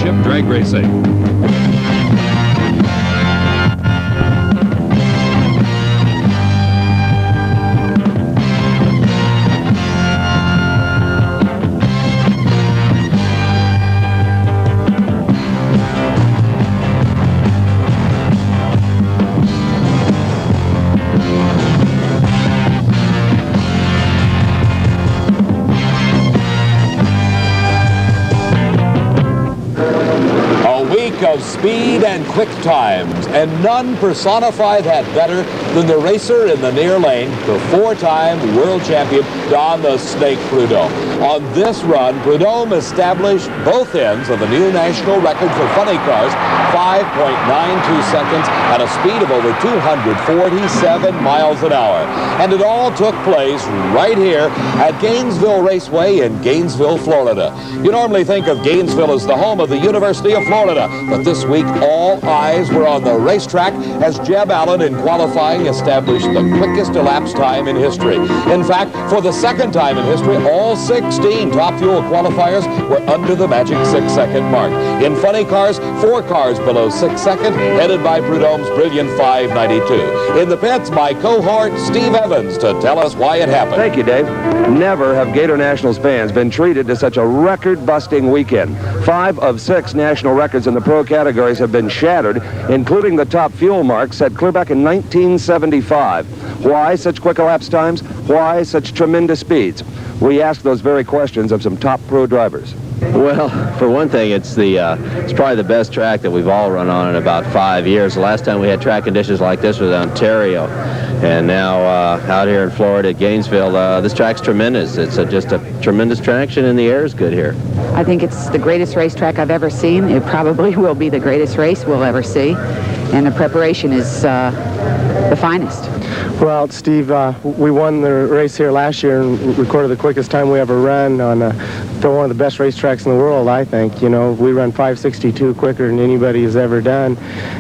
championship drag racing. Of speed and quick times, and none personify that better than the racer in the near lane, the four-time world champion Don the Snake Prudhomme. On this run, Prudhomme established both ends of the new national record for funny cars, 5.92 seconds at a speed of over 247 miles an hour. And it all took place right here at Gainesville Raceway in Gainesville, Florida. You normally think of Gainesville as the home of the University of Florida, but this week all eyes were on the racetrack as Jeb Allen in qualifying established the quickest elapsed time in history. In fact, for the second time in history, all 16 Top Fuel qualifiers were under the magic 6-second mark. In funny cars, 4 cars below 6 seconds, headed by Prudhomme's brilliant 5.92. In the pits, my cohort, Steve Evans, to tell us why it happened. Thank you, Dave. Never have Gatornationals fans been treated to such a record-busting weekend. 5 of 6 national records in the pro categories have been shattered, including the Top Fuel mark set clear back in 1975. Why such quick elapsed times? Why such tremendous speeds? We asked those very questions of some top pro drivers. Well, for one thing, it's probably the best track that we've all run on in about 5 years. The last time we had track conditions like this was in Ontario, and now out here in Florida at Gainesville, this track's tremendous. It's just a tremendous traction, and the air is good here. I think it's the greatest racetrack I've ever seen. It probably will be the greatest race we'll ever see, and the preparation is the finest. Well, Steve, we won the race here last year and recorded the quickest time we ever ran on one of the best racetracks in the world, I think. You know, we run 5.62 quicker than anybody has ever done,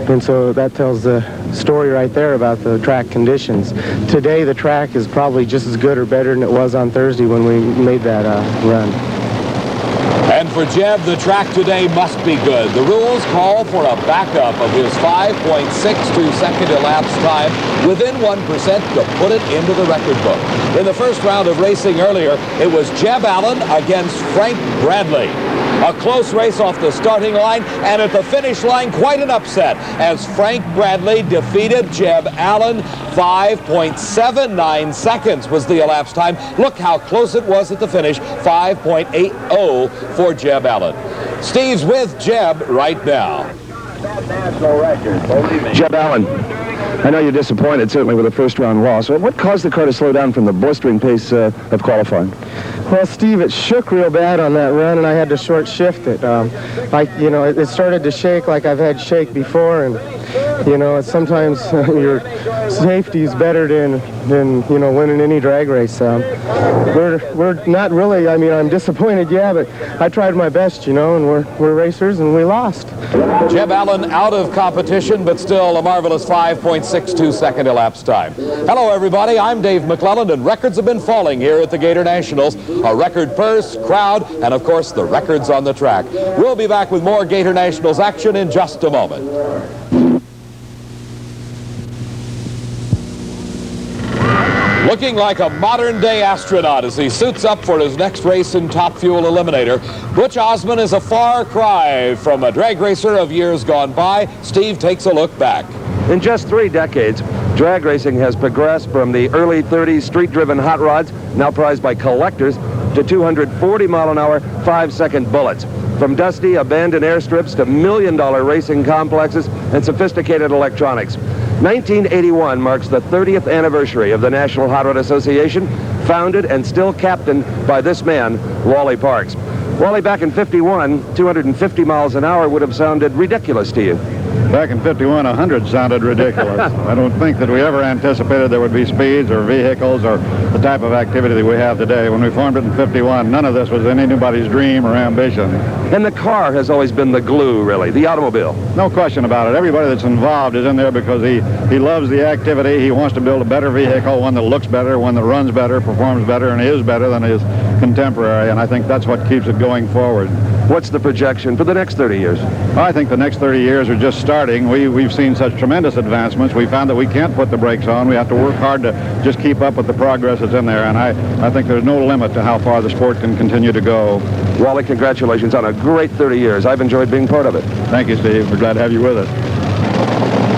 and so that tells the story right there about the track conditions. Today, the track is probably just as good or better than it was on Thursday when we made that run. And for Jeb, the track today must be good. The rules call for a backup of his 5.62 second elapsed time within 1% to put it into the record book. In the first round of racing earlier, it was Jeb Allen against Frank Bradley. A close race off the starting line, and at the finish line, quite an upset as Frank Bradley defeated Jeb Allen. 5.79 seconds was the elapsed time. Look how close it was at the finish, 5.80 for Jeb Allen. Steve's with Jeb right now. Jeb Allen, I know you're disappointed, certainly with the first round loss. What caused the car to slow down from the blistering pace of qualifying? Well, Steve, it shook real bad on that run, and I had to short shift it. It started to shake like I've had shake before, and sometimes your safety is better than winning any drag race. We're not really. I mean, I'm disappointed, yeah, but I tried my best, and we're racers, and we lost. Jeb Allen out of competition, but still a marvelous 5.62 second elapsed time. Hello, everybody. I'm Dave McClelland, and records have been falling here at the Gatornationals. A record purse, crowd, and of course the records on the track. We'll be back with more Gatornationals action in just a moment. Looking like a modern-day astronaut as he suits up for his next race in Top Fuel Eliminator. Butch Osmond is a far cry from a drag racer of years gone by. Steve takes a look back. In just 3 decades, drag racing has progressed from the early 30s street-driven hot rods, now prized by collectors, to 240-mile-an-hour, 5-second bullets. From dusty, abandoned airstrips to million-dollar racing complexes and sophisticated electronics. 1981 marks the 30th anniversary of the National Hot Rod Association, founded and still captained by this man, Wally Parks. Wally, back in '51, 250 miles an hour would have sounded ridiculous to you. Back in '51, 100 sounded ridiculous. I don't think that we ever anticipated there would be speeds or vehicles or the type of activity that we have today. When we formed it in '51, none of this was in anybody's dream or ambition. And the car has always been the glue, really, the automobile. No question about it. Everybody that's involved is in there because he loves the activity. He wants to build a better vehicle, one that looks better, one that runs better, performs better, and is better than his contemporary. And I think that's what keeps it going forward. What's the projection for the next 30 years? I think the next 30 years are just starting. We've seen such tremendous advancements. We found that we can't put the brakes on. We have to work hard to just keep up with the progress that's in there, and I think there's no limit to how far the sport can continue to go. Wally, congratulations on a great 30 years. I've enjoyed being part of it. Thank you, Steve. We're glad to have you with us.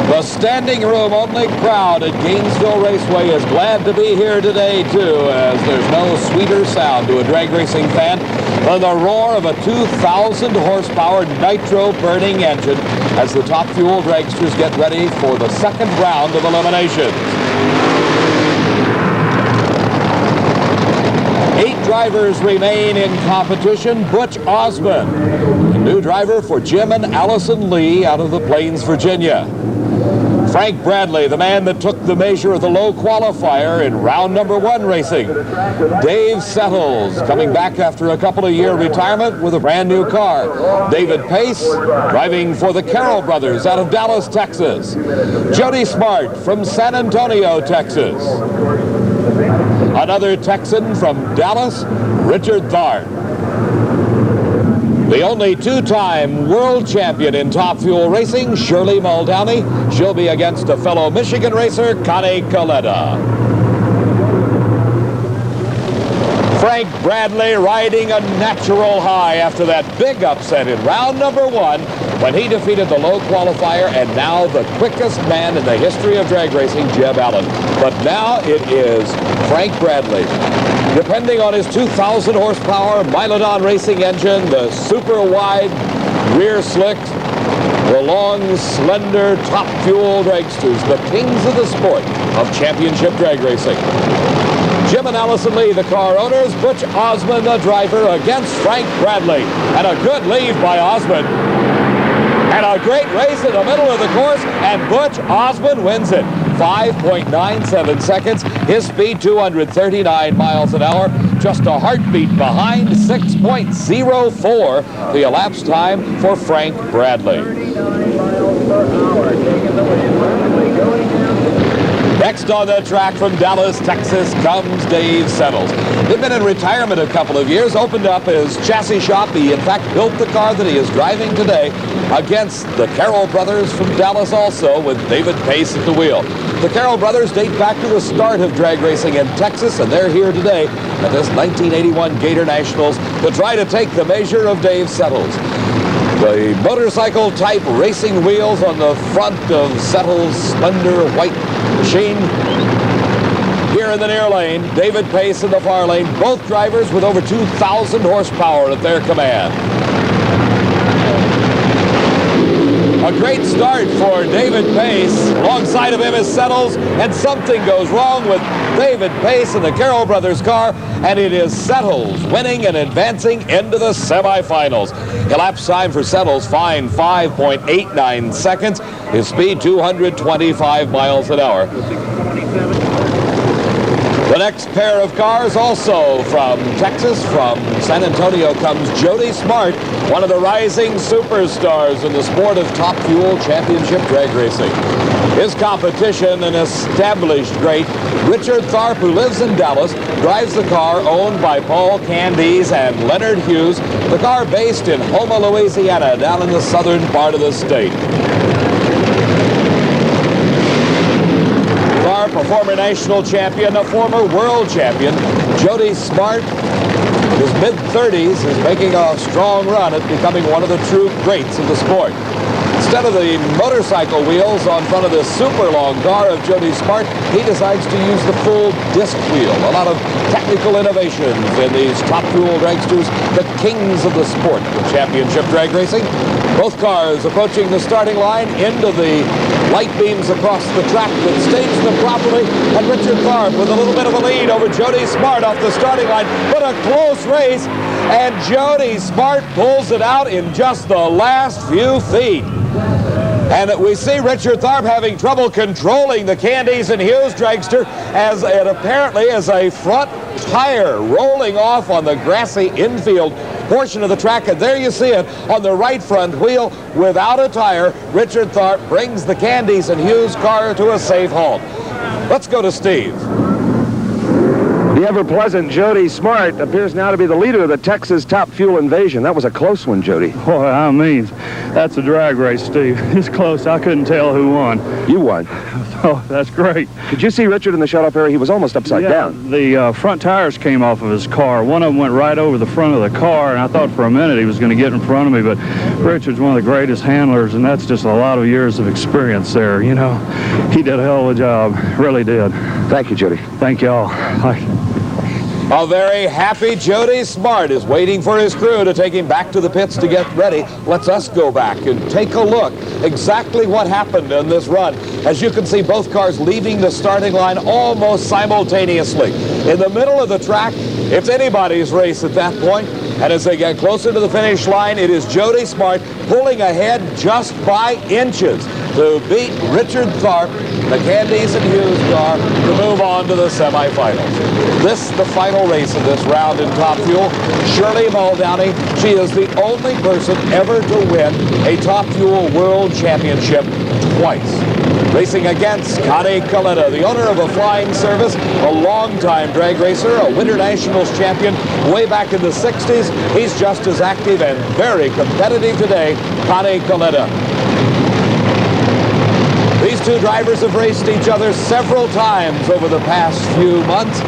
The standing room only crowd at Gainesville Raceway is glad to be here today, too, as there's no sweeter sound to a drag racing fan than the roar of a 2,000 horsepower nitro-burning engine as the Top Fuel dragsters get ready for the second round of eliminations. 8 drivers remain in competition. Butch Osmond, a new driver for Jim and Allison Lee out of the Plains, Virginia. Frank Bradley, the man that took the measure of the low qualifier in round number 1 racing. Dave Settles, coming back after a couple of year retirement with a brand new car. David Pace, driving for the Carroll brothers out of Dallas, Texas. Jody Smart from San Antonio, Texas. Another Texan from Dallas, Richard Tharp. The only 2-time world champion in Top Fuel racing, Shirley Muldowney. She'll be against a fellow Michigan racer, Connie Coletta. Frank Bradley riding a natural high after that big upset in round number 1 when he defeated the low qualifier and now the quickest man in the history of drag racing, Jeb Allen. But now it is Frank Bradley. Depending on his 2,000 horsepower Milodon racing engine, the super wide rear slick, the long, slender Top Fuel dragsters, the kings of the sport of championship drag racing. Jim and Allison Lee, the car owners, Butch Osmond, the driver, against Frank Bradley. And a good lead by Osmond. And a great race in the middle of the course, and Butch Osmond wins it. 5.97 seconds. His speed, 239 miles an hour. Just a heartbeat behind, 6.04, the elapsed time for Frank Bradley. Next on the track from Dallas, Texas, comes Dave Settles. He'd been in retirement a couple of years, opened up his chassis shop. He, in fact, built the car that he is driving today against the Carroll brothers from Dallas also, with David Pace at the wheel. The Carroll brothers date back to the start of drag racing in Texas, and they're here today at this 1981 Gatornationals to try to take the measure of Dave Settles. The motorcycle-type racing wheels on the front of Settles' slender white machine. Here in the near lane, David Pace in the far lane, both drivers with over 2,000 horsepower at their command. A great start for David Pace. Alongside of him is Settles, and something goes wrong with David Pace in the Carroll brothers car, and it is Settles winning and advancing into the semifinals. Elapsed time for Settles, fine 5.89 seconds. His speed, 225 miles an hour. The next pair of cars, also from Texas, from San Antonio, comes Jody Smart, one of the rising superstars in the sport of Top Fuel Championship drag racing. His competition, an established great, Richard Tharp, who lives in Dallas, drives the car owned by Paul Candies and Leonard Hughes, the car based in Houma, Louisiana, down in the southern part of the state. A former national champion, a former world champion, Jody Smart, in his mid-30s, is making a strong run at becoming one of the true greats of the sport. Instead of the motorcycle wheels on front of this super long car of Jody Smart, he decides to use the full disc wheel. A lot of technical innovations in these Top Fuel dragsters, the kings of the sport of championship drag racing. Both cars approaching the starting line into the light beams across the track that staged them properly, and Richard Tharp with a little bit of a lead over Jody Smart off the starting line, but a close race, and Jody Smart pulls it out in just the last few feet. And we see Richard Tharp having trouble controlling the Candies and Hughes dragster as it apparently is a front tire rolling off on the grassy infield portion of the track, and there you see it on the right front wheel without a tire. Richard Tharp brings the Candies and Hughes car to a safe halt. Let's go to Steve. The ever-pleasant Jody Smart appears now to be the leader of the Texas Top Fuel Invasion. That was a close one, Jody. Boy, I mean, that's a drag race, Steve. It's close. I couldn't tell who won. You won. Oh, that's great. Did you see Richard in the shutoff area? He was almost upside down. The front tires came off of his car. One of them went right over the front of the car, and I thought for a minute he was going to get in front of me, but Richard's one of the greatest handlers, and that's just a lot of years of experience there. You know, he did a hell of a job. Really did. Thank you, Jody. Thank y'all. A very happy Jody Smart is waiting for his crew to take him back to the pits to get ready. Let's us go back and take a look exactly what happened in this run. As you can see, both cars leaving the starting line almost simultaneously. In the middle of the track, it's anybody's race at that point. And as they get closer to the finish line, it is Jody Smart pulling ahead just by inches to beat Richard Tharp, the Candies and Hughes car, to move on to the semifinals. This the final race of this round in Top Fuel. Shirley Muldowney, she is the only person ever to win a Top Fuel World Championship twice. Racing against Connie Coletta, the owner of a flying service, a longtime drag racer, a Winter Nationals champion way back in the 60s. He's just as active and very competitive today, Connie Coletta. These two drivers have raced each other several times over the past few months,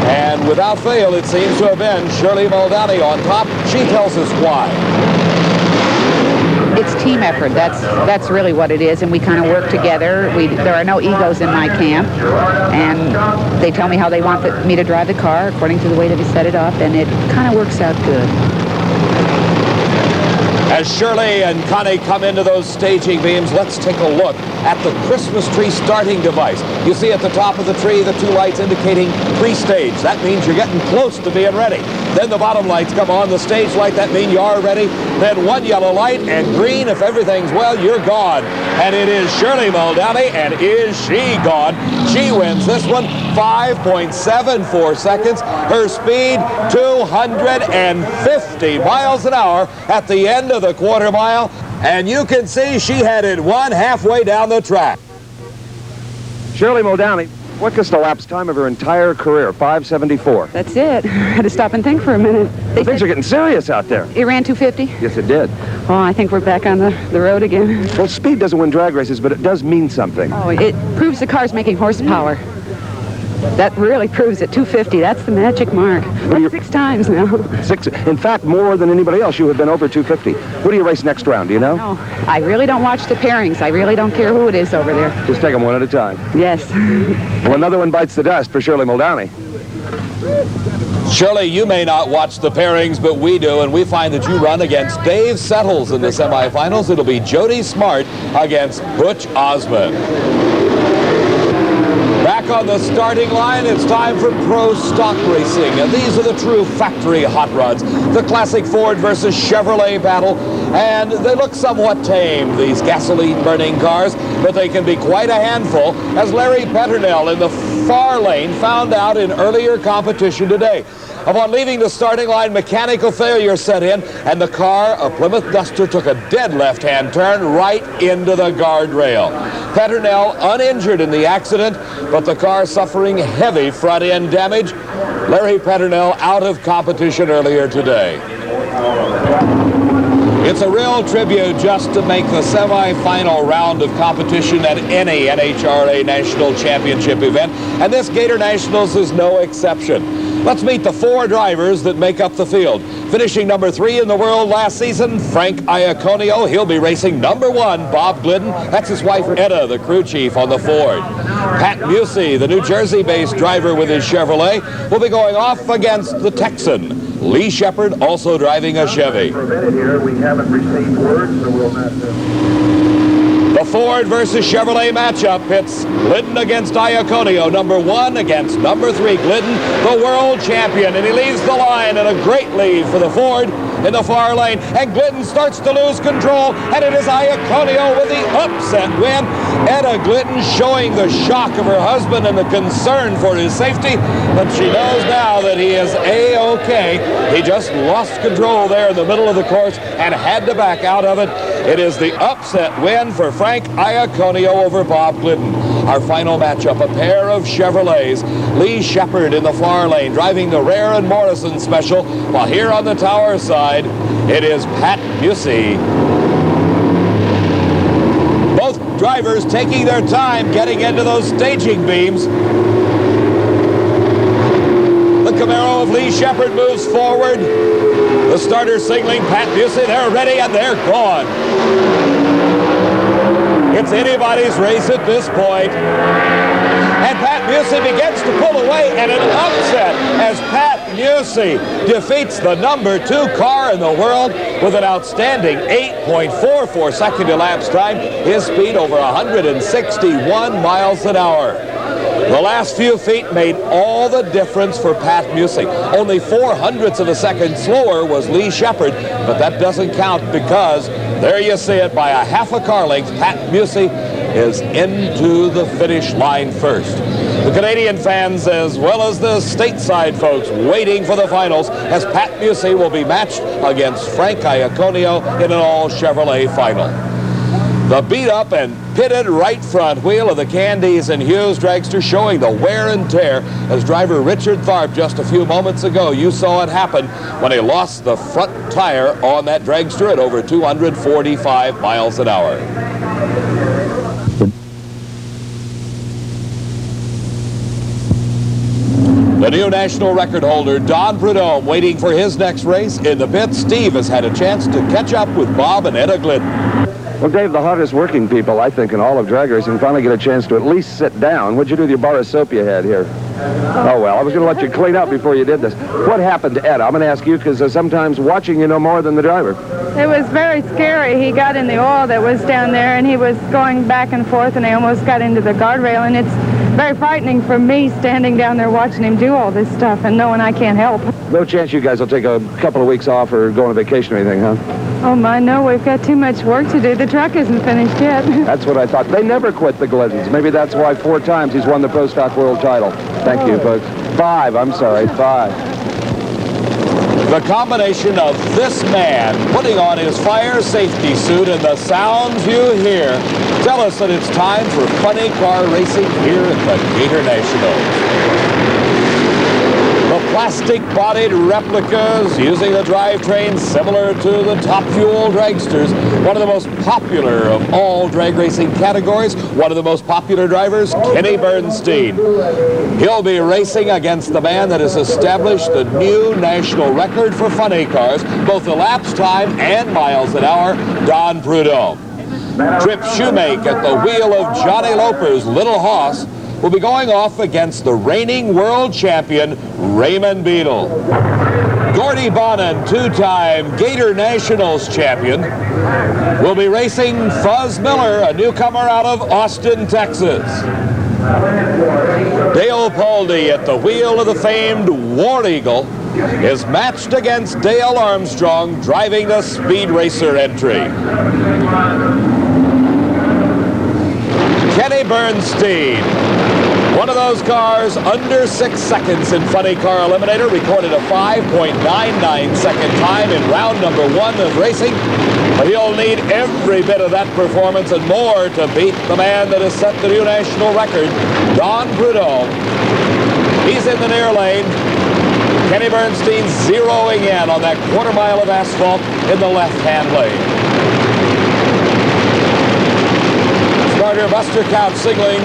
and without fail, it seems to have been Shirley Muldowney on top. She tells us why. It's team effort. That's really what it is, and we kind of work together. There are no egos in my camp, and they tell me how they want me to drive the car according to the way that we set it up, and it kind of works out good. As Shirley and Connie come into those staging beams, let's take a look at the Christmas tree starting device. You see at the top of the tree the two lights indicating pre-stage. That means you're getting close to being ready. Then the bottom lights come on, the stage light, that means you are ready. Then one yellow light, and green, if everything's well, you're gone. And it is Shirley Muldowney, and is she gone? She wins this one, 5.74 seconds. Her speed, 250 miles an hour at the end of the quarter mile. And you can see she headed one halfway down the track. Shirley Muldowney, quickest elapsed time of her entire career, 5:74. That's it. I had to stop and think for a minute. Things are getting serious out there. It ran 250? Yes, it did. Oh, I think we're back on the road again. Well, speed doesn't win drag races, but it does mean something. Oh, it proves the car's making horsepower. That really proves it. 250, that's the magic mark. That's 6 times now. 6, in fact, more than anybody else. You have been over 250. What do you race next round, do you know? No, I really don't watch the pairings. I really don't care who it is over there. Just take them one at a time. Yes. Well, another one bites the dust for Shirley Muldowney. Shirley, you may not watch the pairings, but we do, and we find that you run against Dave Settles in the semifinals. It'll be Jody Smart against Butch Osmond. Back on the starting line, it's time for pro stock racing. And these are the true factory hot rods. The classic Ford versus Chevrolet battle. And they look somewhat tame, these gasoline-burning cars, but they can be quite a handful, as Larry Peternell in the far lane found out in earlier competition today. Upon leaving the starting line, mechanical failure set in, and the car, a Plymouth Duster, took a dead left-hand turn right into the guardrail. Peternell uninjured in the accident, but the car suffering heavy front-end damage. Larry Peternell out of competition earlier today. It's a real tribute just to make the semifinal round of competition at any NHRA National Championship event, and this Gator Nationals is no exception. Let's meet the 4 drivers that make up the field. Finishing number 3 in the world last season, Frank Iaconio. He'll be racing number 1, Bob Glidden. That's his wife, Etta, the crew chief on the Ford. Pat Busey, the New Jersey-based driver with his Chevrolet, will be going off against the Texan, Lee Shepard, also driving a Chevy. The Ford versus Chevrolet matchup pits Glidden against Iaconio, number 1 against number 3. Glidden, the world champion, and he leaves the line in a great lead for the Ford in the far lane. And Glidden starts to lose control, and it is Iaconio with the upset win. Etta Glidden showing the shock of her husband and the concern for his safety, but she knows now that he is A-OK. He just lost control there in the middle of the course and had to back out of it. It is the upset win for Frank Iaconio over Bob Glidden. Our final matchup, a pair of Chevrolets. Lee Shepard in the far lane, driving the Rare and Morrison special, while here on the tower side, it is Pat Busey. Both drivers taking their time getting into those staging beams. The Camaro of Lee Shepard moves forward. The starter signaling Pat Busey. They're ready and they're gone. It's anybody's race at this point. And Pat Busey begins to pull away, and an upset as Pat Busey defeats the number 2 car in the world with an outstanding 8.44 second elapsed time. His speed over 161 miles an hour. The last few feet made all the difference for Pat Busey. Only 0.04 of a second slower was Lee Shepard, but that doesn't count because there you see it, by a half a car length, Pat Busey is into the finish line first. The Canadian fans, as well as the stateside folks, waiting for the finals as Pat Busey will be matched against Frank Iaconio in an all Chevrolet final. The beat-up and pitted right front wheel of the Candies and Hughes dragster showing the wear and tear as driver Richard Tharp just a few moments ago, you saw it happen when he lost the front tire on that dragster at over 245 miles an hour. The new national record holder, Don Prudhomme, waiting for his next race. In the pits, Steve has had a chance to catch up with Bob and Etta Glidden. Well, Dave, the hardest working people, I think, in all of drag racing finally get a chance to at least sit down. What'd you do with your bar of soap you had here? Oh, well, I was going to let you clean up before you did this. What happened to Ed? I'm going to ask you because sometimes watching you know more than the driver. It was very scary. He got in the oil that was down there, and he was going back and forth, and he almost got into the guardrail, and it's very frightening for me standing down there watching him do all this stuff and knowing I can't help. No chance you guys will take a couple of weeks off or go on a vacation or anything, huh? Oh, my, no, we've got too much work to do. The truck isn't finished yet. That's what I thought. They never quit the Gliddens. Maybe that's why 4 times he's won the Pro Stock World title. Thank you, folks. 5, I'm sorry, 5. The combination of this man putting on his fire safety suit and the sounds you hear tell us that it's time for funny car racing here at the Gatornationals. The plastic-bodied replicas using the drivetrain similar to the Top Fuel dragsters. One of the most popular of all drag racing categories. One of the most popular drivers, Kenny Bernstein. He'll be racing against the man that has established the new national record for funny cars, both elapsed time and miles an hour, Don Prudhomme. Trip Shoemake at the wheel of Johnny Loper's Little Hoss will be going off against the reigning world champion, Raymond Beadle. Gordy Bonin, 2-time Gatornationals champion, will be racing Fuzz Miller, a newcomer out of Austin, Texas. Dale Poldy at the wheel of the famed War Eagle is matched against Dale Armstrong, driving the Speed Racer entry. Kenny Bernstein, one of those cars under 6 seconds in Funny Car Eliminator, recorded a 5.99 second time in round number 1 of racing. But he'll need every bit of that performance and more to beat the man that has set the new national record, Don Prudhomme. He's in the near lane. Kenny Bernstein zeroing in on that quarter mile of asphalt in the left-hand lane. Starter Buster Couch signaling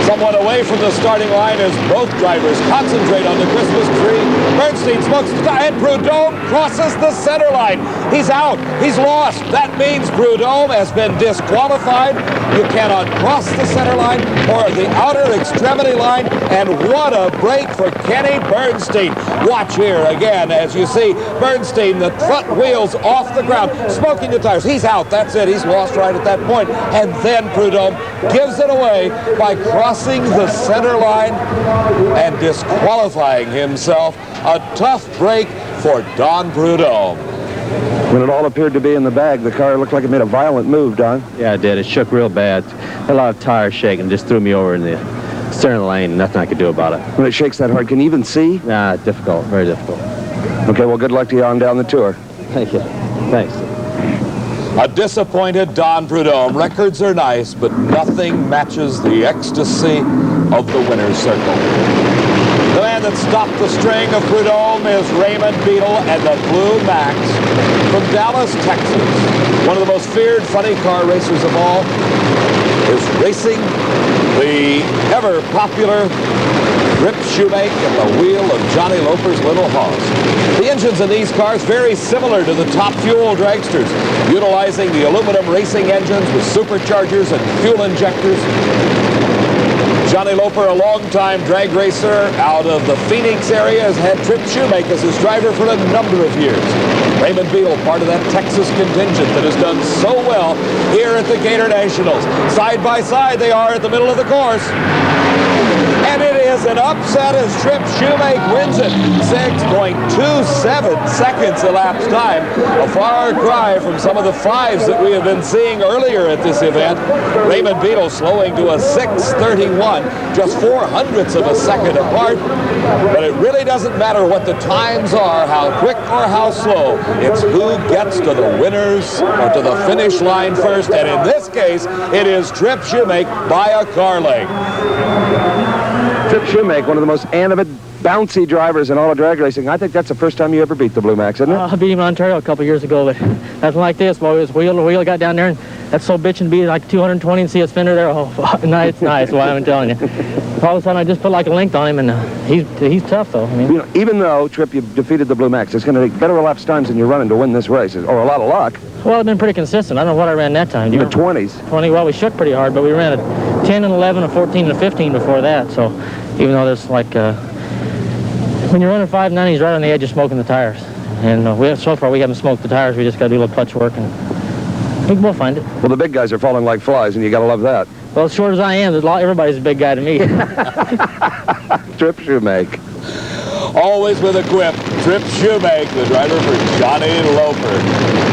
somewhat away from the starting line as both drivers concentrate on the Christmas tree. Bernstein smokes and Prudhomme crosses the center line. He's out. He's lost. That means Prudhomme has been disqualified. You cannot cross the center line or the outer extremity line. And what a break for Kenny Bernstein. Watch here again as you see Bernstein, the front wheels off the ground, smoking the tires. He's out. That's it. He's lost right at that point. And then Prudhomme gives it away by crossing the center line and disqualifying himself. A tough break for Don Prudhomme. When it all appeared to be in the bag, the car looked like it made a violent move, Don. Yeah, it did. It shook real bad. A lot of tires shaking. Just threw me over in the center lane. Nothing I could do about it. When it shakes that hard, can you even see? Nah, difficult. Very difficult. Okay, well, good luck to you on down the tour. Thank you. Thanks. A disappointed Don Prudhomme. Records are nice, but nothing matches the ecstasy of the winner's circle. The man that stopped the string of Prudhomme is Raymond Beadle and the Blue Max from Dallas, Texas. One of the most feared funny car racers of all is racing the ever-popular Rip Shoemake at the wheel of Johnny Loper's Little Hoss. The engines in these cars very similar to the Top Fuel dragsters, utilizing the aluminum racing engines with superchargers and fuel injectors. Johnny Loper, a longtime drag racer out of the Phoenix area, has had Trip Shoemake as his driver for a number of years. Raymond Beadle, part of that Texas contingent that has done so well here at the Gatornationals. Side by side, they are at the middle of the course. And it is an upset as Trip Shoemake wins it. 6.27 seconds elapsed time. A far cry from some of the fives that we have been seeing earlier at this event. Raymond Beadle slowing to a 6:31, just 0.04 of a second apart. But it really doesn't matter what the times are, how quick or how slow. It's who gets to the winners or to the finish line first. And in this case, it is Trip Shoemake by a car length. Trip Shoemake, one of the most animated, bouncy drivers in all of drag racing. I think that's the first time you ever beat the Blue Max, isn't it? I beat him in Ontario a couple years ago, but nothing like this. Boy, it was wheel got down there, and that's so bitching to be like 220 and see his fender there. Oh, nice. Why I'm telling you. All of a sudden, I just put like a length on him, and he's tough, though. I mean, you know, even though, Trip, you've defeated the Blue Max, it's going to take better elapsed times than you're running to win this race, or a lot of luck. well, I've been pretty consistent. I don't know what I ran that time. In the 20s. 20. Well, we shook pretty hard, but we ran a 10 and 11, a 14 and a 15 before that. So even though there's like, when you're running 5.9, he's right on the edge of smoking the tires. And so far we haven't smoked the tires. We just got to do a little clutch work, and we'll find it. Well, the big guys are falling like flies, and you got to love that. Well, as short as I am, everybody's a big guy to me. Trip Shoemake. Always with a quip, Trip Shoemake, the driver for Johnny Loper.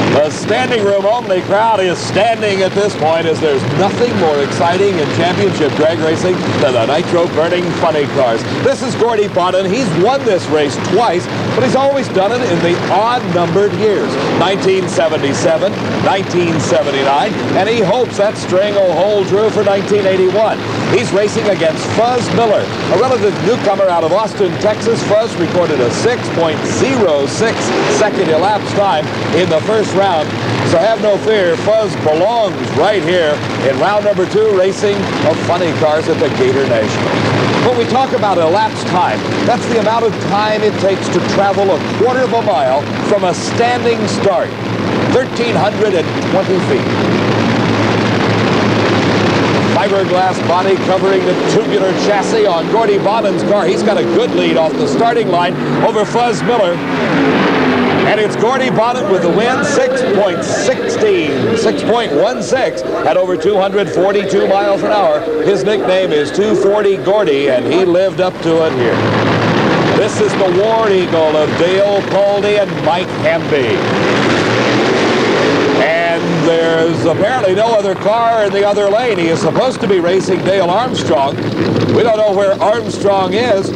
The standing room only crowd is standing at this point, as there's nothing more exciting in championship drag racing than the nitro-burning funny cars. This is Gordy Bonnin. He's won this race twice, but he's always done it in the odd-numbered years, 1977, 1979, and he hopes that string will hold true for 1981. He's racing against Fuzz Miller, a relative newcomer out of Austin, Texas. Fuzz recorded a 6.06 second elapsed time in the first round. So have no fear, Fuzz belongs right here in round number 2 racing of funny cars at the Gatornationals. When we talk about elapsed time, that's the amount of time it takes to travel a quarter of a mile from a standing start, 1,320 feet. Fiberglass body covering the tubular chassis on Gordy Bonnin's car. He's got a good lead off the starting line over Fuzz Miller. And it's Gordy Bonnin with the win, 6.16 at over 242 miles an hour. His nickname is 240 Gordy, and he lived up to it here. This is the War Eagle of Dale Poldy and Mike Hamby. And there's apparently no other car in the other lane. He is supposed to be racing Dale Armstrong. We don't know where Armstrong is.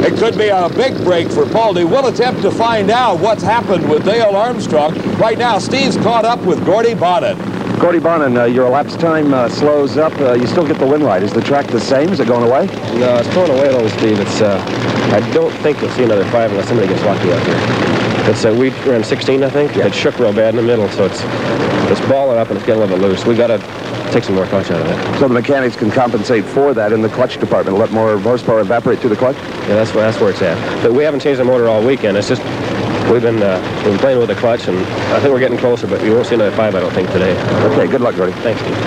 It could be a big break for Poldy. We'll attempt to find out what's happened with Dale Armstrong. Right now, Steve's caught up with Gordy Bonnin. Gordy Bonnin, your elapsed time slows up. You still get the win right. Is the track the same? Is it going away? No, it's going away a little, Steve. It's, I don't think you'll see another 5 unless somebody gets lucky out here. It's, we ran 16, I think. Yeah. It shook real bad in the middle, so it's balling up and it's getting a little bit loose. We got to take some more clutch out of it. So the mechanics can compensate for that in the clutch department, let more horsepower evaporate through the clutch? Yeah, that's where it's at. But we haven't changed the motor all weekend. It's just we've been playing with the clutch, and I think we're getting closer, but you won't see another 5, I don't think, today. Okay, good luck, Gordy. Thanks, Steve.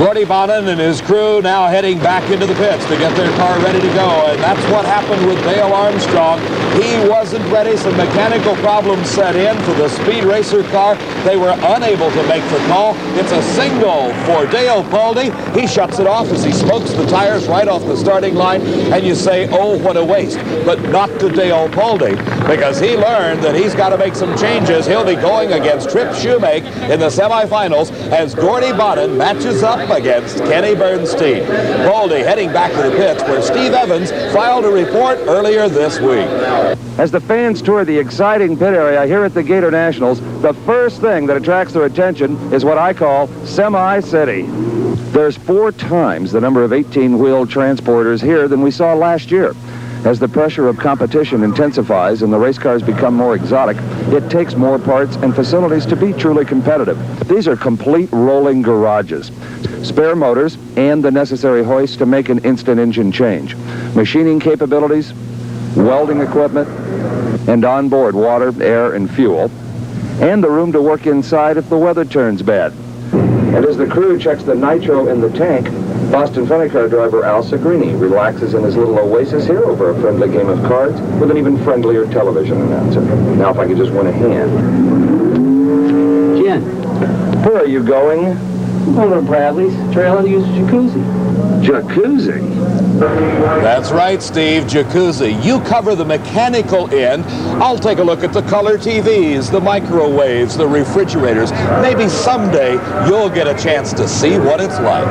Gordy Bonnin and his crew now heading back into the pits to get their car ready to go. And that's what happened with Dale Armstrong. He wasn't ready. Some mechanical problems set in for the Speed Racer car. They were unable to make the call. It's a single for Dale Poldy. He shuts it off as he smokes the tires right off the starting line. And you say, oh, what a waste. But not to Dale Poldy, because he learned that he's got to make some changes. He'll be going against Trip Shoemake in the semifinals as Gordy Bonnin matches up against Kenny Bernstein. Boldy heading back to the pits where Steve Evans filed a report earlier this week. As the fans tour the exciting pit area here at the Gator Nationals, the first thing that attracts their attention is what I call Semi-City. There's 4 times the number of 18-wheel transporters here than we saw last year. As the pressure of competition intensifies and the race cars become more exotic, it takes more parts and facilities to be truly competitive. These are complete rolling garages, spare motors, and the necessary hoist to make an instant engine change, machining capabilities, welding equipment, and onboard water, air, and fuel, and the room to work inside if the weather turns bad. And as the crew checks the nitro in the tank, Boston Funny Car driver Al Segrini relaxes in his little oasis here over a friendly game of cards with an even friendlier television announcer. Now if I could just win a hand. Jen. Where are you going? I'm going to Bradley's. Trailer to use a jacuzzi. Jacuzzi? That's right, Steve, jacuzzi. You cover the mechanical end. I'll take a look at the color TVs, the microwaves, the refrigerators. Maybe someday you'll get a chance to see what it's like.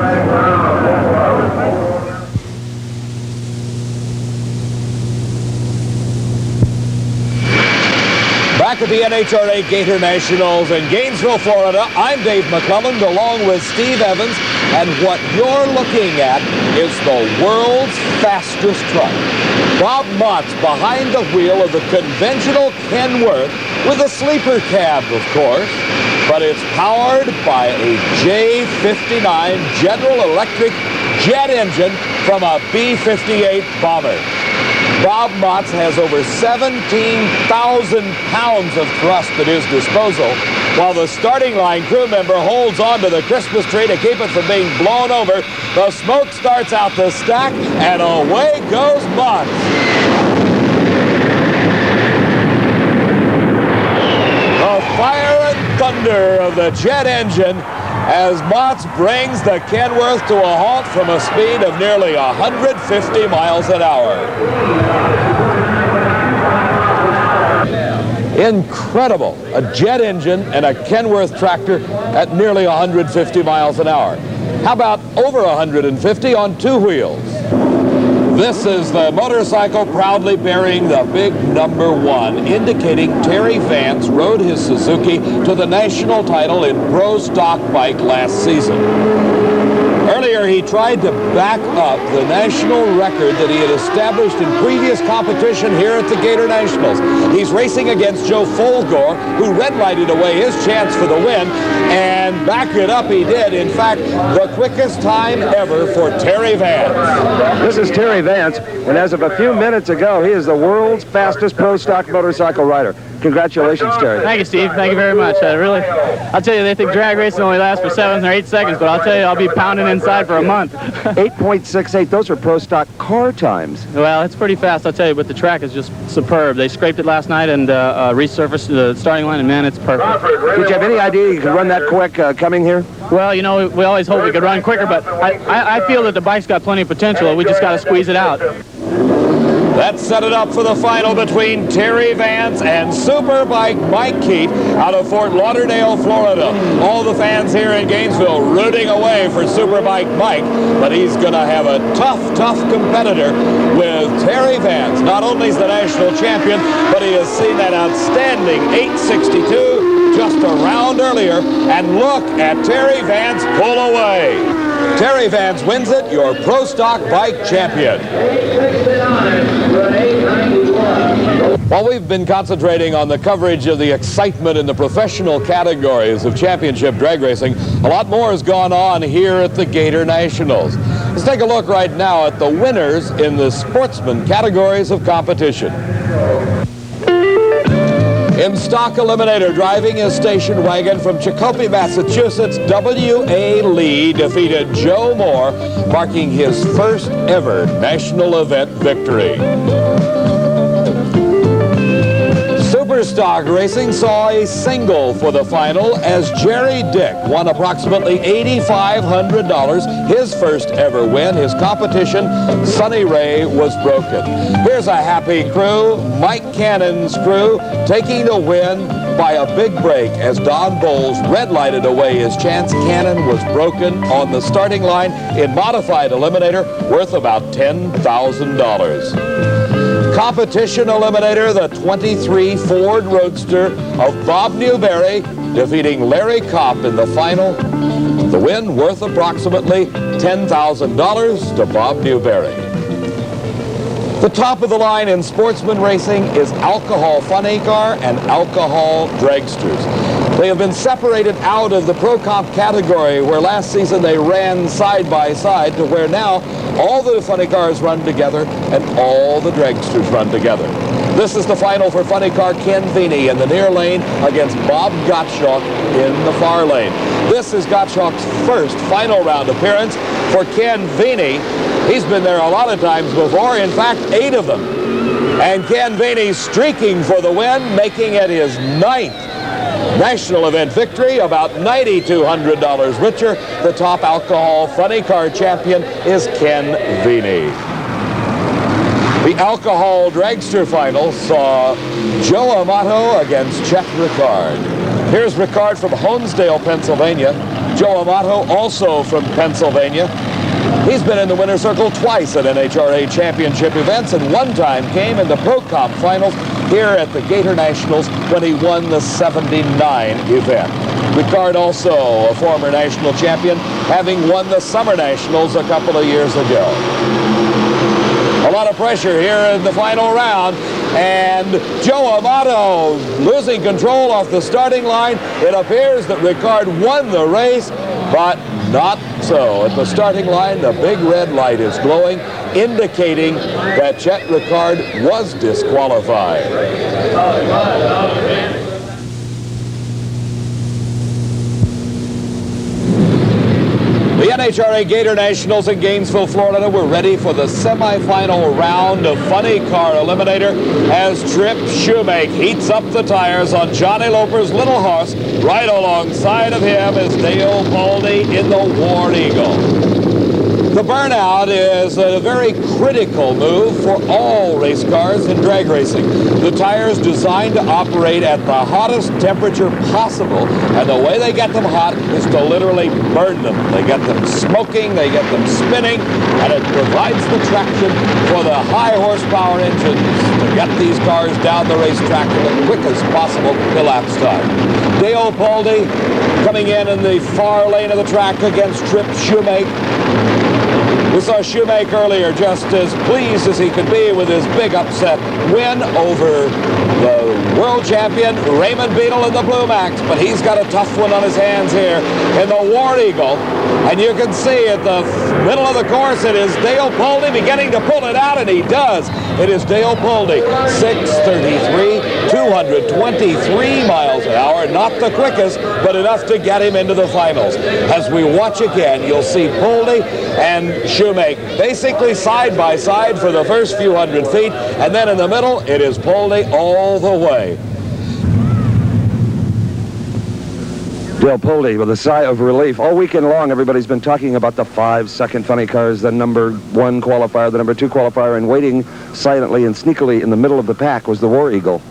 Back at the NHRA Gatornationals in Gainesville, Florida, I'm Dave McClelland along with Steve Evans, and what you're looking at is the world's fastest truck. Bob Mott's behind the wheel of the conventional Kenworth with a sleeper cab, of course, but it's powered by a J59 General Electric jet engine from a B-58 bomber. Bob Motts has over 17,000 pounds of thrust at his disposal, while the starting line crew member holds on to the Christmas tree to keep it from being blown over. The smoke starts out the stack, and away goes Motts. The fire and thunder of the jet engine as Motts brings the Kenworth to a halt from a speed of nearly 150 miles an hour. Incredible. A jet engine and a Kenworth tractor at nearly 150 miles an hour. How about over 150 on 2 wheels? This is the motorcycle proudly bearing the big number 1, indicating Terry Vance rode his Suzuki to the national title in Pro Stock Bike last season. Earlier, he tried to back up the national record that he had established in previous competition here at the Gator Nationals. He's racing against Joe Folgore, who red-lighted away his chance for the win, and back it up he did. In fact, the quickest time ever for Terry Vance. This is Terry Vance, and as of a few minutes ago, he is the world's fastest pro stock motorcycle rider. Congratulations, Terry. Thank you, Steve. Thank you very much. I'll tell you, they think drag racing only lasts for 7 or 8 seconds, but I'll tell you, I'll be pounding inside for a month. 8.68, those are pro stock car times. Well, it's pretty fast, I'll tell you, but the track is just superb. They scraped it last night and resurfaced the starting line, and man, it's perfect. Did you have any idea you could run that quick coming here? Well, you know, we always hope we could run quicker, but I feel that the bike's got plenty of potential. We just got to squeeze it out. That set it up for the final between Terry Vance and Superbike Mike Keat out of Fort Lauderdale, Florida. All the fans here in Gainesville rooting away for Superbike Mike, but he's going to have a tough competitor with Terry Vance. Not only is the national champion, but he has seen that outstanding 862 just a round earlier, and look at Terry Vance pull away. Terry Vance wins it, your Pro Stock Bike champion. While we've been concentrating on the coverage of the excitement in the professional categories of championship drag racing, a lot more has gone on here at the Gator Nationals. Let's take a look right now at the winners in the Sportsman categories of competition. In stock eliminator, driving his station wagon from Chicopee, Massachusetts, W.A. Lee defeated Joe Moore, marking his first ever national event victory. Superstock Racing saw a single for the final as Jerry Dick won approximately $8,500, his first ever win. His competition, Sonny Ray, was broken. Here's a happy crew, Mike Cannon's crew, taking the win by a big break as Don Bowles red-lighted away his chance. Cannon was broken on the starting line in modified eliminator worth about $10,000. Competition eliminator, the 23 Ford Roadster of Bob Newberry, defeating Larry Kopp in the final. The win worth approximately $10,000 to Bob Newberry. The top of the line in sportsman racing is alcohol funny car and alcohol dragsters. They have been separated out of the Pro Comp category where last season they ran side by side to where now all the funny cars run together and all the dragsters run together. This is the final for funny car Ken Feeney in the near lane against Bob Gottschalk in the far lane. This is Gottschalk's first final round appearance for Ken Feeney. He's been there a lot of times before, in fact, 8 of them. And Ken Feeney streaking for the win, making it his 9th national event victory, about $9,200 richer. The top alcohol funny car champion is Ken Feeney. The alcohol dragster final saw Joe Amato against Chet Ricard. Here's Ricard from Honesdale, Pennsylvania. Joe Amato also from Pennsylvania. He's been in the winner's circle twice at NHRA championship events and one time came in the Pro Comp finals here at the Gatornationals when he won the '79 event. Ricard also a former national champion, having won the Summer Nationals a couple of years ago. A lot of pressure here in the final round, and Joe Amato losing control off the starting line. It appears that Ricard won the race, but not so. At the starting line, the big red light is glowing, indicating that Chet Ricard was disqualified. The NHRA Gatornationals in Gainesville, Florida were ready for the semifinal round of funny car eliminator as Trip Shoemake heats up the tires on Johnny Loper's little horse. Right alongside of him is Dale Baldy in the War Eagle. The burnout is a very critical move for all race cars in drag racing. The tires designed to operate at the hottest temperature possible, and the way they get them hot is to literally burn them. They get them smoking, they get them spinning, and it provides the traction for the high horsepower engines to get these cars down the racetrack in the quickest possible elapsed time. Dale Baldy coming in the far lane of the track against Trip Shoemake. We saw Shoemake earlier just as pleased as he could be with his big upset win over the world champion Raymond Beadle in the Blue Max, but he's got a tough one on his hands here in the War Eagle. And you can see at the middle of the course it is Dale Baldy beginning to pull it out, and he does. It is Dale Baldy, 6:33, 223 miles an hour. Not the quickest, but enough to get him into the finals. As we watch again, you'll see Baldy and Shoemake basically side by side for the first few hundred feet, and then in the middle it is Baldy all the way. Dale Baldy with a sigh of relief. All weekend long, everybody's been talking about the 5-second funny cars, the number 1 qualifier, the number 2 qualifier, and waiting silently and sneakily in the middle of the pack was the War Eagle.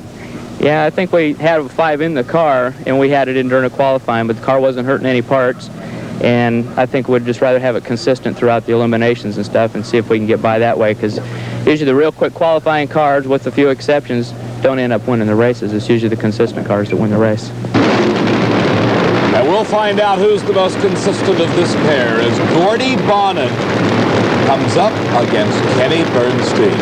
Yeah, I think we had 5 in the car, and we had it in during the qualifying, but the car wasn't hurting any parts. And I think we'd just rather have it consistent throughout the eliminations and stuff and see if we can get by that way, because usually the real quick qualifying cars, with a few exceptions, don't end up winning the races. It's usually the consistent cars that win the race. And we'll find out who's the most consistent of this pair as Gordy Bonin comes up against Kenny Bernstein.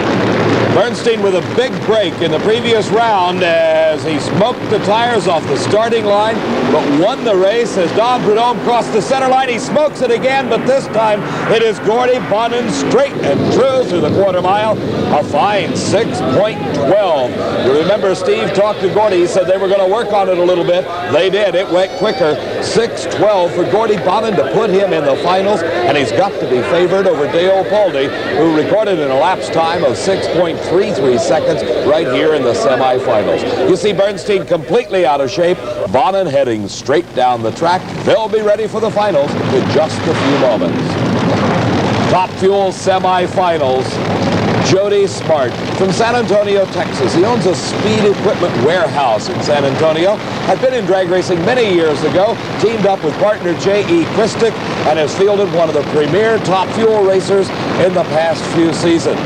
Bernstein with a big break in the previous round as he smoked the tires off the starting line, but won the race as Don Prudhomme crossed the center line. He smokes it again, but this time it is Gordy Bonin straight and true through the quarter mile. A fine 6.12. You remember Steve talked to Gordy. He said they were going to work on it a little bit. They did. It went quicker. 6.12 for Gordy Bonin to put him in the finals, and he's got to be favored over Dale Baldy, who recorded an elapsed time of 6.33 seconds right here in the semifinals. You see Bernstein completely out of shape. Bonin heading straight down the track. They'll be ready for the finals in just a few moments. Top Fuel semifinals. Jody Smart from San Antonio, Texas. He owns a speed equipment warehouse in San Antonio. Had been in drag racing many years ago, teamed up with partner J.E. Christic, and has fielded one of the premier top fuel racers in the past few seasons.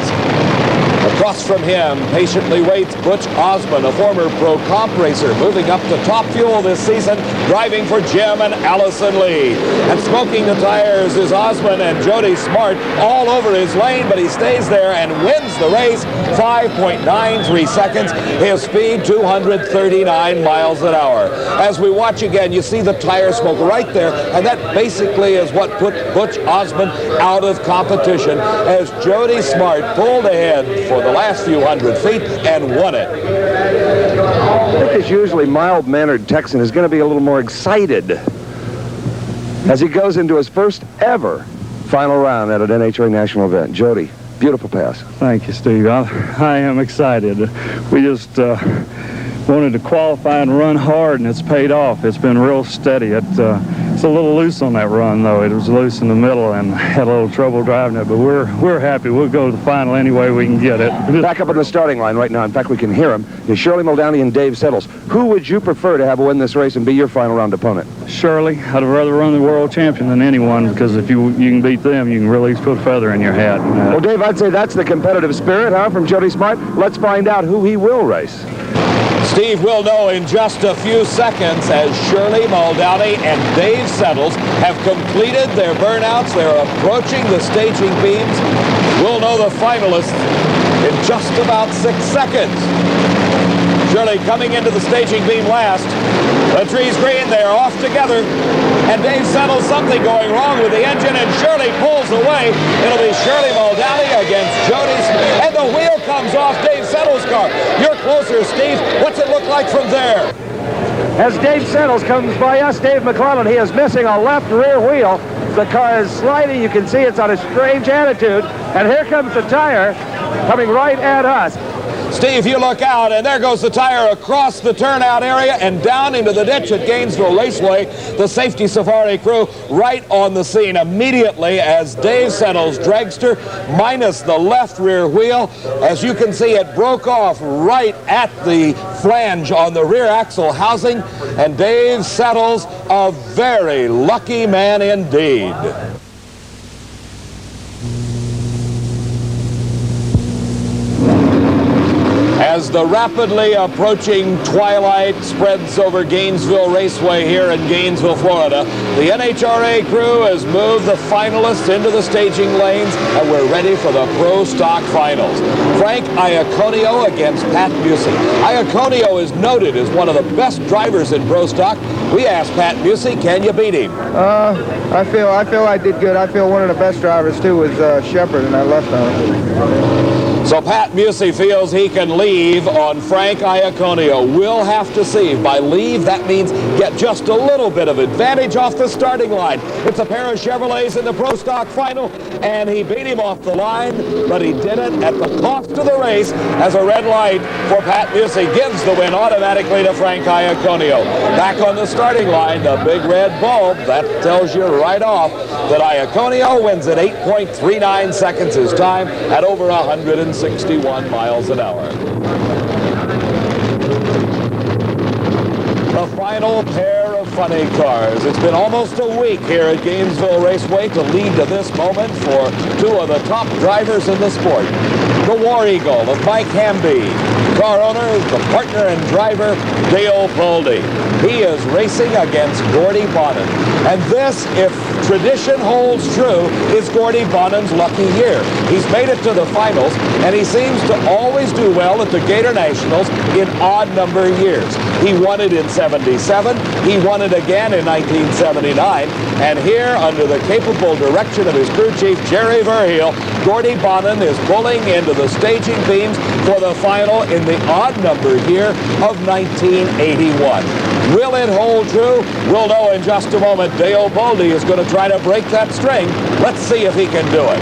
Across from him, patiently waits Butch Osmond, a former pro comp racer, moving up to top fuel this season, driving for Jim and Allison Lee. And smoking the tires is Osmond and Jody Smart, all over his lane, but he stays there and wins the race, 5.93 seconds. His speed, 239 miles an hour. As we watch again, you see the tire smoke right there, and that basically is what put Butch Osmond out of competition, as Jody Smart pulled ahead for the last few hundred feet and won it. I think this usually mild-mannered Texan is going to be a little more excited as he goes into his first ever final round at an NHRA national event. Jody, beautiful pass. Thank you, Steve. I am excited. We just wanted to qualify and run hard, and it's paid off. It's been real steady. It's a little loose on that run, though. It was loose in the middle and had a little trouble driving it, but we're happy. We'll go to the final any way we can get it. Back up on the starting line right now. In fact, we can hear him. Is Shirley Muldowney and Dave Settles. Who would you prefer to have win this race and be your final round opponent? Shirley. I'd rather run the world champion than anyone, because if you can beat them, you can really put a feather in your hat. Well, Dave, I'd say that's the competitive spirit, huh, from Jody Smart. Let's find out who he will race. Steve will know in just a few seconds, as Shirley Muldowney and Dave Settles have completed their burnouts. They're approaching the staging beams. We'll know the finalists in just about 6 seconds. Shirley coming into the staging beam last. The tree's green, they're off together. And Dave Settles, something going wrong with the engine, and Shirley pulls away. It'll be Shirley Muldowney against Jody Smart. And the wheel comes off Dave Settles' car. You're closer, Steve. What's it look like from there? As Dave Settles comes by us, Dave McClellan, he is missing a left rear wheel. The car is sliding. You can see it's on a strange attitude. And here comes the tire coming right at us. Steve, you look out, and there goes the tire across the turnout area and down into the ditch at Gainesville Raceway. The safety safari crew right on the scene immediately as Dave Settles' dragster, minus the left rear wheel. As you can see, it broke off right at the flange on the rear axle housing, and Dave Settles, a very lucky man indeed. As the rapidly approaching twilight spreads over Gainesville Raceway here in Gainesville, Florida, the NHRA crew has moved the finalists into the staging lanes, and we're ready for the Pro Stock Finals. Frank Iaconio against Pat Busey. Iaconio is noted as one of the best drivers in Pro Stock. We asked Pat Busey, can you beat him? I feel I did good. I feel one of the best drivers, too, was Shepard, and I left on him. So Pat Busey feels he can leave on Frank Iaconio. We'll have to see. By leave, that means get just a little bit of advantage off the starting line. It's a pair of Chevrolets in the Pro Stock Final, and he beat him off the line, but he did it at the cost of the race, as a red light for Pat Busey gives the win automatically to Frank Iaconio. Back on the starting line, the big red bulb, that tells you right off that Iaconio wins at 8.39 seconds his time at over 161 miles an hour. The final pair of funny cars. It's been almost a week here at Gainesville Raceway to lead to this moment for two of the top drivers in the sport. The War Eagle of Mike Hamby. Car owner, the partner and driver, Dale Poldy. He is racing against Gordy Bonin. And this, if tradition holds true, is Gordy Bonin's lucky year. He's made it to the finals, and he seems to always do well at the Gatornationals in odd number years. He won it in 77, he won it again in 1979, and here, under the capable direction of his crew chief, Jerry Verheul, Gordy Bonin is pulling into the staging beams for the final in the odd number year of 1981. Will it hold true? We'll know in just a moment. Dale Boldy is going to try to break that string. Let's see if he can do it.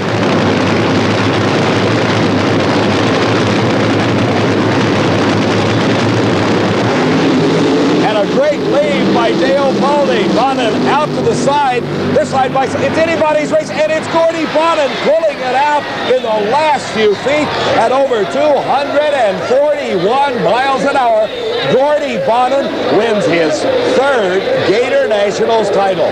And a great lead by Dale Boldy. Bonin out out to the side. This side by side. It's anybody's race, and it's Gordy Bonin pulling it out in the last few feet at over 241 miles an hour. Gordy Bonin wins his third Gator Nationals title.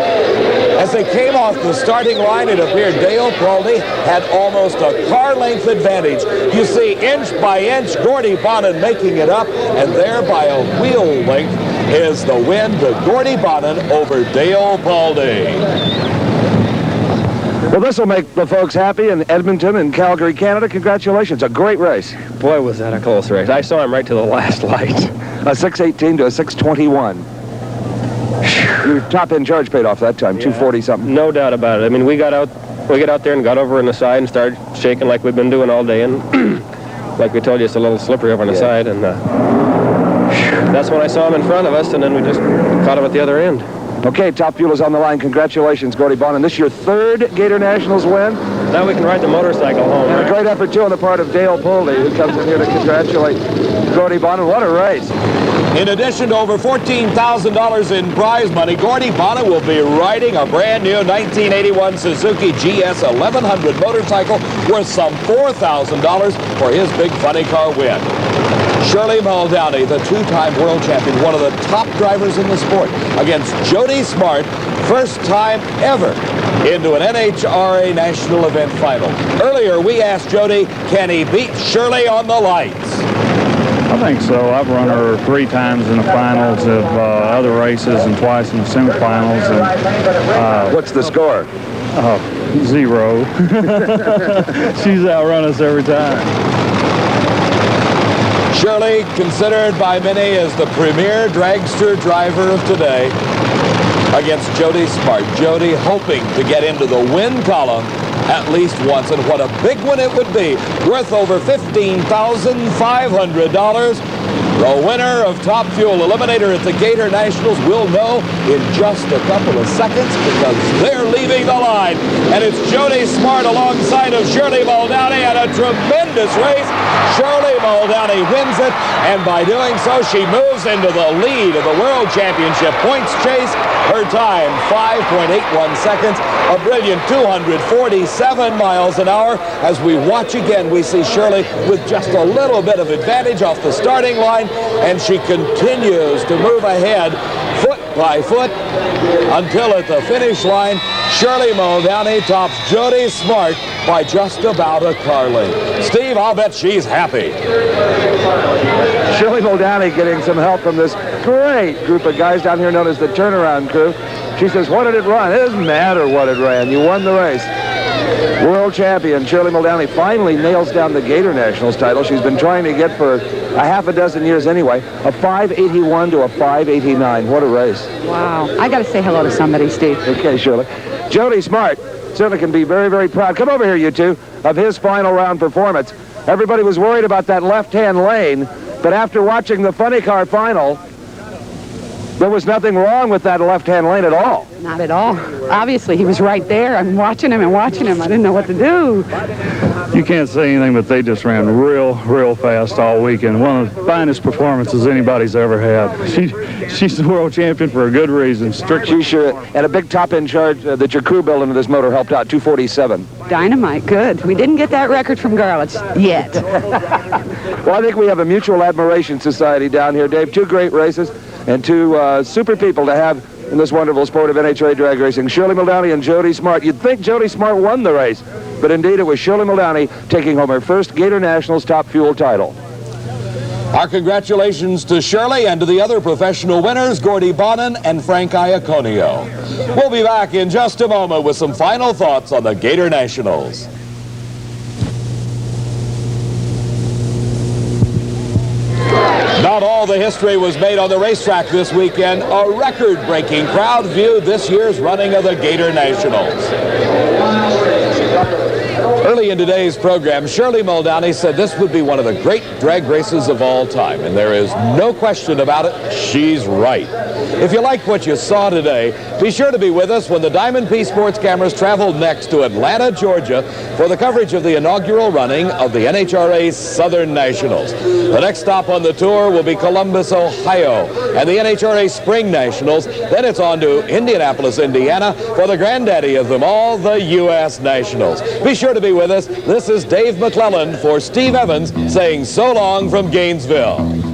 As they came off the starting line, it appeared Dale Paulding had almost a car-length advantage. You see, inch by inch, Gordy Bonin making it up, and there by a wheel length is the win to Gordy Bonin over Dale Paulding. Well, this will make the folks happy in Edmonton and Calgary, Canada. Congratulations. A great race. Boy, was that a close race. I saw him right to the last light. A 6:18 to a 6:21. Your top in charge paid off that time, 240 something. No doubt about it. I mean, we got out there and got over on the side and started shaking like we've been doing all day. And like we told you, it's a little slippery over on the side. And that's when I saw him in front of us, and then we just caught him at the other end. Okay, Top Fuel is on the line. Congratulations, Gordy Bonin. This is your third Gator Nationals win. Now we can ride the motorcycle home. And a great effort, too, on the part of Dale Paulding, who comes in here to congratulate Gordy Bonin. What a race. In addition to over $14,000 in prize money, Gordy Bonin will be riding a brand new 1981 Suzuki GS 1100 motorcycle worth some $4,000 for his big funny car win. Shirley Muldowney, the two-time world champion, one of the top drivers in the sport, against Jody Smart, first time ever into an NHRA national event final. Earlier, we asked Jody, can he beat Shirley on the lights? I think so. I've run her 3 times in the finals of other races and twice in the semifinals. And, what's the score? 0. She's outrun us every time. Shirley, considered by many as the premier dragster driver of today, against Jody Smart. Jody hoping to get into the win column at least once, and what a big one it would be, worth over $15,500. The winner of Top Fuel Eliminator at the Gator Nationals will know in just a couple of seconds because they're leaving the line. And it's Jody Smart alongside of Shirley Muldowney, and a tremendous race. Shirley Muldowney wins it, and by doing so, she moves into the lead of the World Championship points chase. Her time, 5.81 seconds, a brilliant 247 miles an hour. As we watch again, we see Shirley with just a little bit of advantage off the starting line, and she continues to move ahead foot by foot until at the finish line, Shirley Muldowney tops Jody Smart by just about a car length. Steve, I'll bet she's happy. Shirley Muldowney getting some help from this great group of guys down here known as the turnaround crew. She says, what did it run? It doesn't matter what it ran. You won the race. World champion Shirley Muldowney finally nails down the Gator Nationals title. She's been trying to get for a half a dozen years anyway. A 5:81 to a 5:89. What a race. Wow. I got to say hello to somebody, Steve. Okay, Shirley. Jody Smart certainly can be very, very proud. Come over here, you two, of his final round performance. Everybody was worried about that left-hand lane, but after watching the funny car final, there was nothing wrong with that left-hand lane at all. Not at all. Obviously, he was right there. I'm watching him and watching him. I didn't know what to do. You can't say anything, but they just ran real fast all weekend. One of the finest performances anybody's ever had. She's the world champion for a good reason. She sure, and a big top in charge that your crew built into this motor helped out, 247. Dynamite, good. We didn't get that record from Garlitz yet. Well, I think we have a mutual admiration society down here, Dave. 2 great races and 2 super people to have in this wonderful sport of NHRA drag racing. Shirley Muldowney and Jody Smart. You'd think Jody Smart won the race, but indeed it was Shirley Muldowney taking home her first Gator Nationals Top Fuel title. Our congratulations to Shirley and to the other professional winners, Gordy Bonin and Frank Iaconio. We'll be back in just a moment with some final thoughts on the Gator Nationals. Not all the history was made on the racetrack this weekend. A record-breaking crowd viewed this year's running of the Gator Nationals. Early in today's program, Shirley Muldowney said this would be one of the great drag races of all time, and there is no question about it, she's right. If you liked what you saw today, be sure to be with us when the Diamond P Sports cameras travel next to Atlanta, Georgia for the coverage of the inaugural running of the NHRA Southern Nationals. The next stop on the tour will be Columbus, Ohio, and the NHRA Spring Nationals. Then it's on to Indianapolis, Indiana for the granddaddy of them all, the U.S. Nationals. Be sure to be with us. This is Dave McClelland for Steve Evans saying so long from Gainesville.